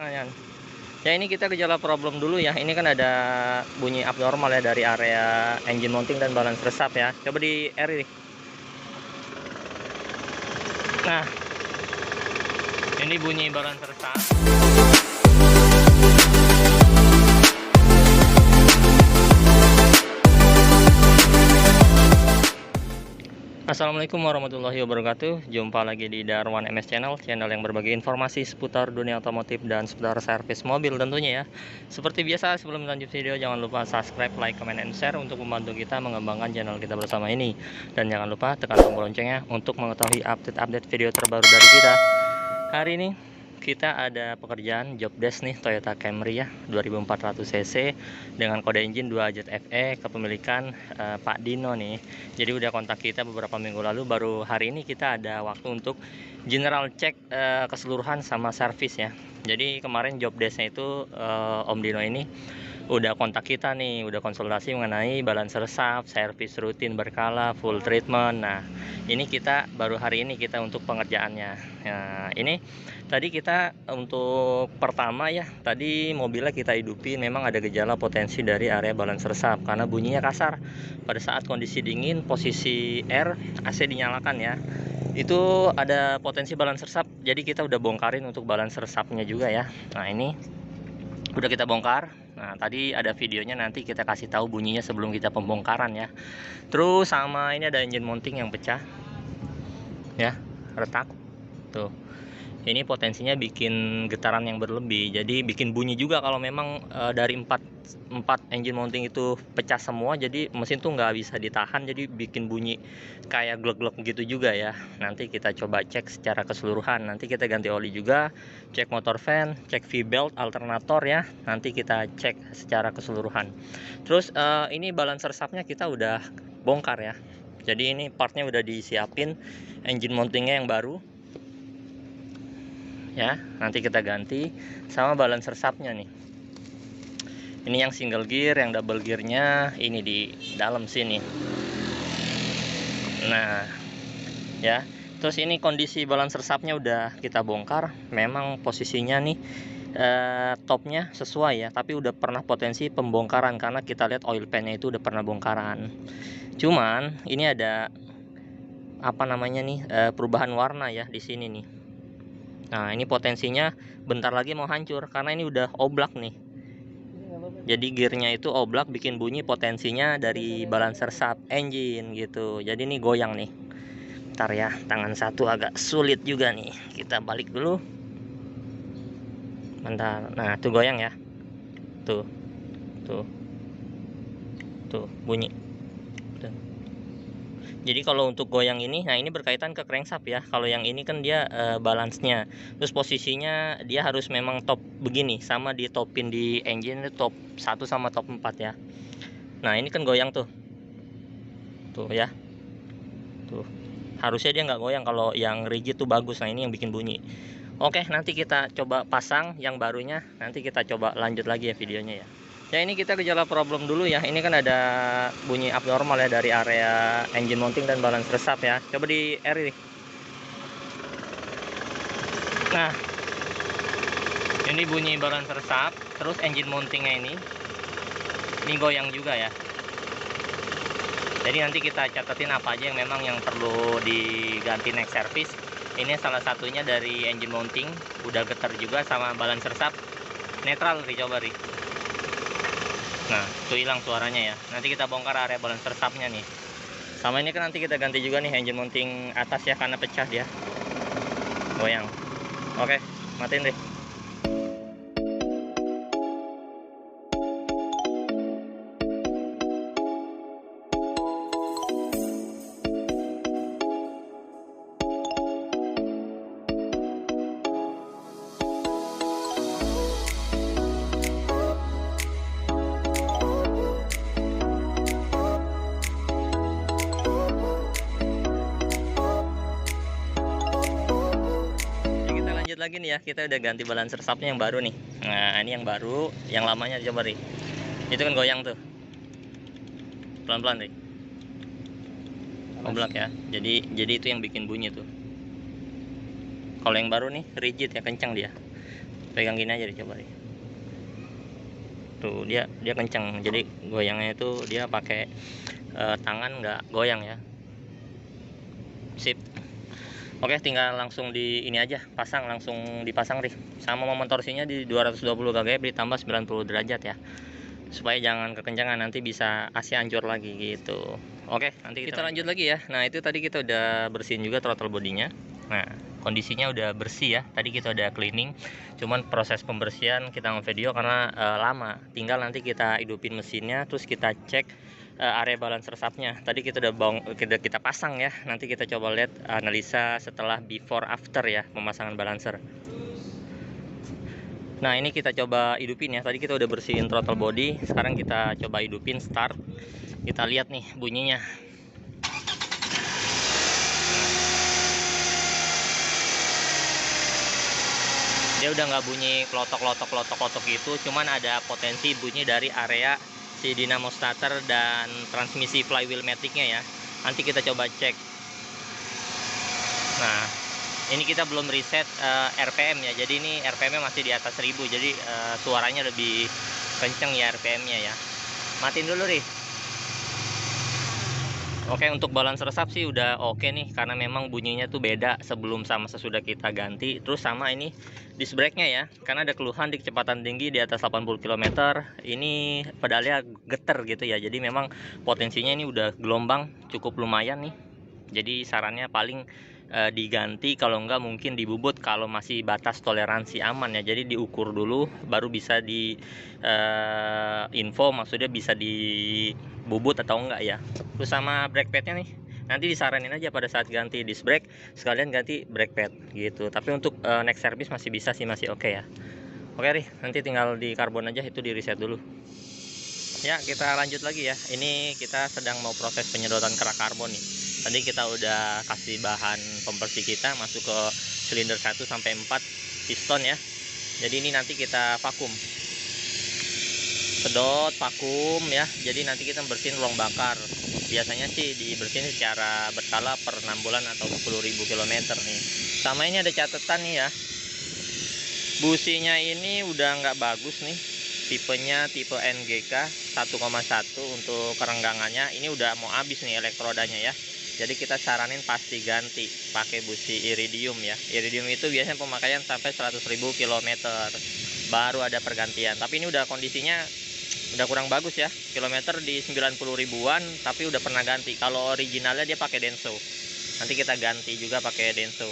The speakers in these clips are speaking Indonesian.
Jangan. Ya ini kita gejala problem dulu ya. Ini kan ada bunyi abnormal ya dari area engine mounting dan balance resap ya. Coba di R ini. Nah, ini bunyi balance resap. Assalamualaikum warahmatullahi wabarakatuh. Jumpa lagi di Darwan MS Channel yang berbagi informasi seputar dunia otomotif dan seputar servis mobil tentunya ya. Seperti biasa, sebelum lanjut video jangan lupa subscribe, like, comment, and share untuk membantu kita mengembangkan channel kita bersama ini. Dan jangan lupa tekan tombol loncengnya untuk mengetahui update-update video terbaru dari kita. Hari ini kita ada pekerjaan job desk nih, Toyota Camry ya 2400 cc dengan kode engine 2JFE kepemilikan Pak Dino nih. Jadi udah kontak kita beberapa minggu lalu, baru hari ini kita ada waktu untuk general check keseluruhan sama servis ya. Jadi kemarin job desknya itu Om Dino ini udah kontak kita nih, udah konsultasi mengenai balance resap, servis rutin berkala, full treatment. Nah, ini kita baru hari ini kita untuk pengerjaannya. Nah, ini tadi kita untuk pertama ya, tadi mobilnya kita hidupin, memang ada gejala potensi dari area balance resap karena bunyinya kasar. Pada saat kondisi dingin, posisi R, AC dinyalakan ya. Itu ada potensi balance resap. Jadi kita udah bongkarin untuk balance resapnya juga ya. Nah, ini udah kita bongkar. Nah, tadi ada videonya, nanti kita kasih tahu bunyinya sebelum kita pembongkaran ya. Terus sama ini ada engine mounting yang pecah ya, retak tuh. Ini potensinya bikin getaran yang berlebih, jadi bikin bunyi juga kalau memang dari 4 engine mounting itu pecah semua, jadi mesin tuh nggak bisa ditahan, jadi bikin bunyi kayak glek-glek gitu juga ya. Nanti kita coba cek secara keseluruhan, nanti kita ganti oli juga, cek motor fan, cek V-belt, alternator ya, nanti kita cek secara keseluruhan. Terus ini balance resapnya kita udah bongkar ya, jadi ini partnya udah disiapin, engine mountingnya yang baru ya, nanti kita ganti sama balance resapnya nih. Ini yang single gear, yang double gearnya ini di dalam sini. Nah ya, terus ini kondisi balance resapnya udah kita bongkar. Memang posisinya nih topnya sesuai ya, tapi udah pernah potensi pembongkaran karena kita lihat oil pan-nya itu udah pernah bongkaran. Cuman ini ada apa namanya nih, perubahan warna ya di sini nih. Nah, ini potensinya bentar lagi mau hancur karena ini udah oblak nih. Jadi gearnya itu oblak, bikin bunyi potensinya dari balance resap engine gitu. Jadi ini goyang nih. Ntar ya, tangan satu agak sulit juga nih. Kita balik dulu. Bentar. Nah, tuh goyang ya. Tuh. Tuh. Tuh, bunyi. Tuh. Jadi kalau untuk goyang ini, nah ini berkaitan ke crankshaft ya. Kalau yang ini kan dia balance-nya. Terus posisinya dia harus memang top begini, sama di topin di engine top 1 sama top 4 ya. Nah, ini kan goyang tuh. Tuh ya. Tuh. Harusnya dia nggak goyang, kalau yang rigid tuh bagus. Nah, ini yang bikin bunyi. Oke, nanti kita coba pasang yang barunya. Nanti kita coba lanjut lagi ya videonya ya. Ya ini kita gejala problem dulu ya. Ini kan ada bunyi abnormal ya dari area engine mounting dan balance resap ya. Coba di R ini. Nah, ini bunyi balance resap, terus engine mountingnya ini goyang juga ya. Jadi nanti kita catetin apa aja yang memang yang perlu diganti next service. Ini salah satunya dari engine mounting, udah getar juga, sama balance resap netral. Coba ri. Nah, tuh hilang suaranya ya. Nanti kita bongkar area balance resapnya nih. Sama ini kan nanti kita ganti juga nih engine mounting atas ya, karena pecah dia. Goyang. Oke, matiin deh. Lagi nih ya, kita udah ganti balance resapnya yang baru nih. Nah, ini yang baru, yang lamanya coba nih. Itu kan goyang tuh. Pelan-pelan nih. Oblak ya. Jadi itu yang bikin bunyi tuh. Kalau yang baru nih rigid ya, kencang dia. pegang gini aja, dicoba nih. Tuh dia kenceng, jadi goyangnya itu dia pakai tangan, nggak goyang ya. Sip. Oke, tinggal langsung di ini aja, langsung dipasang nih. Sama momen torsinya di 220 kgf ditambah 90 derajat ya. Supaya jangan kekencangan, nanti bisa AC hancur lagi gitu. Oke, nanti kita lanjut lagi ya. Nah, itu tadi kita udah bersihin juga throttle bodinya. Nah, kondisinya udah bersih ya. Tadi kita udah cleaning. Cuman proses pembersihan kita ngevideo karena lama. Tinggal nanti kita hidupin mesinnya, terus kita cek area balancer subnya. Tadi kita udah kita pasang ya. Nanti kita coba lihat analisa setelah before after ya pemasangan balancer. Nah, ini kita coba hidupin ya. Tadi kita udah bersihin throttle body, sekarang kita coba hidupin start. Kita lihat nih bunyinya. Dia udah nggak bunyi klotok gitu, cuman ada potensi bunyi dari area si dinamo starter dan transmisi flywheel maticnya ya. Nanti kita coba cek. Nah, ini kita belum reset RPM ya, jadi ini RPM-nya masih di atas 1000, jadi suaranya lebih kenceng ya RPM-nya ya. Matiin dulu nih. Oke, untuk balancer sub sih udah oke nih, karena memang bunyinya tuh beda sebelum sama sesudah kita ganti. Terus sama ini disc brake-nya ya, karena ada keluhan di kecepatan tinggi di atas 80 km, ini pedalnya geter gitu ya. Jadi memang potensinya ini udah gelombang cukup lumayan nih. Jadi sarannya paling diganti, kalau enggak mungkin dibubut kalau masih batas toleransi aman ya. Jadi diukur dulu baru bisa di info, maksudnya bisa dibubut atau enggak ya. Terus sama brake padnya nih, nanti disaranin aja pada saat ganti disc brake sekalian ganti brake pad gitu. Tapi untuk next service masih bisa sih, masih oke ya. Oke nih, nanti tinggal di karbon aja, itu di reset dulu. Ya, kita lanjut lagi ya. Ini kita sedang mau proses penyedotan kerak karbon nih. Tadi kita udah kasih bahan pembersih kita masuk ke silinder 1 sampai 4 piston ya. Jadi ini nanti kita vakum. Sedot, vakum ya. Jadi nanti kita bersihin ruang bakar. Biasanya sih dibersihin secara berkala per 6 bulan atau 10.000 km nih. Sama ini ada catatan nih ya. Businya ini udah nggak bagus nih. Tipenya tipe NGK 1,1 untuk kerenggangannya. Ini udah mau habis nih elektrodanya ya. Jadi kita saranin pasti ganti pakai busi iridium ya. Iridium itu biasanya pemakaian sampai 100.000 km baru ada pergantian. Tapi ini udah kondisinya udah kurang bagus ya. Kilometer di 90 ribuan tapi udah pernah ganti. Kalau originalnya dia pakai Denso. Nanti kita ganti juga pakai Denso.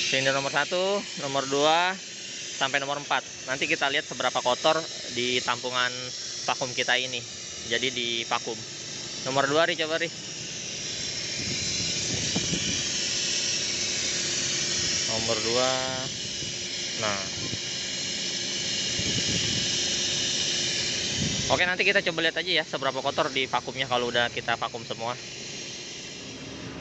Silinder nomor 1, nomor 2 sampai nomor 4. Nanti kita lihat seberapa kotor di tampungan vakum kita ini. Jadi di vakum. Nomor 2 ri, coba ri. Nomor 2. Nah. Oke, nanti kita coba lihat aja ya seberapa kotor di vakumnya kalau udah kita vakum semua.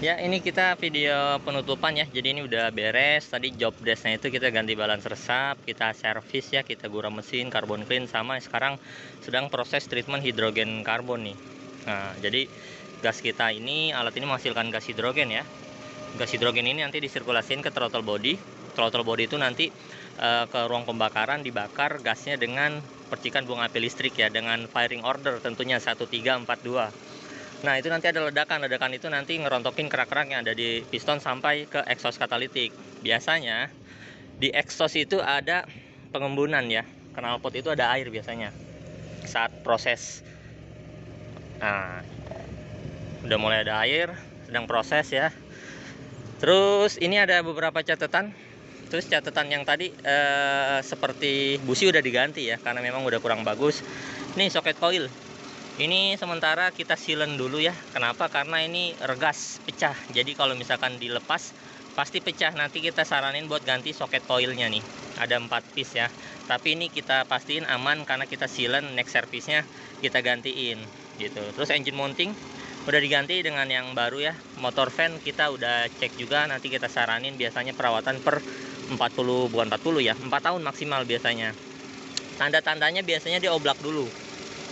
Ya, ini kita video penutupan ya. Jadi ini udah beres. Tadi job desk-nya itu kita ganti balancer sub, kita servis ya, kita gurau mesin, carbon clean, sama sekarang sedang proses treatment hidrogen karbon nih. Nah, jadi gas kita ini, alat ini menghasilkan gas hidrogen ya. Gas hidrogen ini nanti disirkulasiin ke throttle body. Throttle body itu nanti ke ruang pembakaran, dibakar gasnya dengan percikan bunga api listrik ya, dengan firing order tentunya 1342. Nah, itu nanti ada ledakan itu nanti ngerontokin kerak-kerak yang ada di piston sampai ke exhaust katalitik. Biasanya di exhaust itu ada pengembunan ya, knalpot itu ada air biasanya saat proses. Nah, udah mulai ada air, sedang proses ya. Terus ini ada beberapa catatan. Terus catatan yang tadi seperti busi udah diganti ya, karena memang udah kurang bagus. Ini soket coil. Ini sementara kita silen dulu ya. Kenapa? Karena ini regas, pecah. Jadi kalau misalkan dilepas pasti pecah. Nanti kita saranin buat ganti soket coilnya nih. Ada 4 piece ya. Tapi ini kita pastiin aman karena kita silen, next service-nya kita gantiin gitu. Terus engine mounting udah diganti dengan yang baru ya. Motor fan kita udah cek juga, nanti kita saranin biasanya perawatan per 40, bukan 40 ya, 4 tahun maksimal biasanya. Tanda-tandanya biasanya dia oblak dulu,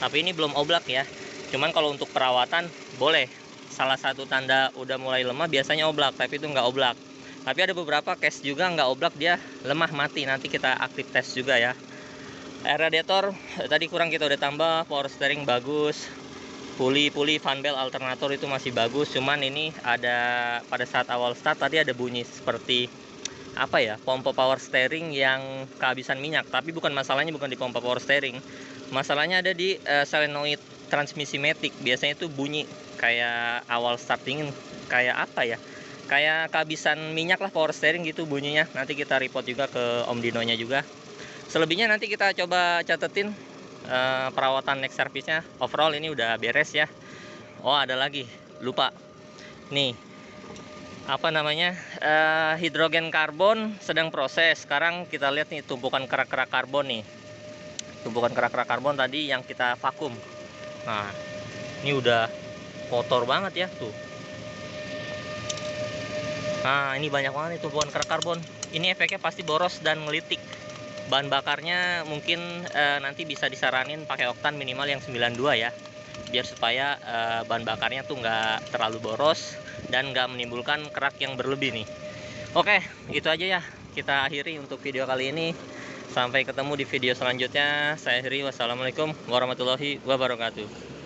tapi ini belum oblak ya. Cuman kalau untuk perawatan boleh. Salah satu tanda udah mulai lemah biasanya oblak, tapi itu nggak oblak. Tapi ada beberapa case juga nggak oblak, dia lemah mati. Nanti kita aktif tes juga ya. Air radiator tadi kurang, kita udah tambah. Power steering bagus. Puli fan belt alternator itu masih bagus. Cuman ini ada pada saat awal start tadi ada bunyi seperti apa ya, pompa power steering yang kehabisan minyak. Tapi masalahnya bukan di pompa power steering. Masalahnya ada di solenoid transmisi matic. Biasanya itu bunyi kayak awal starting, kayak apa ya, kayak kehabisan minyak lah power steering gitu bunyinya. Nanti kita report juga ke Om Dinonya juga. Selebihnya nanti kita coba catetin perawatan next service-nya. Overall ini udah beres ya. Oh ada lagi, lupa nih, apa namanya, hidrogen karbon sedang proses. Sekarang kita lihat nih tumpukan kerak-kerak karbon nih. Tumpukan kerak-kerak karbon tadi yang kita vakum. Nah ini udah kotor banget ya tuh. Nah ini banyak banget nih tumpukan kerak karbon. Ini efeknya pasti boros dan ngelitik. Bahan bakarnya mungkin nanti bisa disaranin pakai oktan minimal yang 92 ya, biar supaya bahan bakarnya tuh nggak terlalu boros dan nggak menimbulkan kerak yang berlebih nih. Oke, itu aja ya, kita akhiri untuk video kali ini. Sampai ketemu di video selanjutnya. Saya akhiri, wassalamualaikum warahmatullahi wabarakatuh.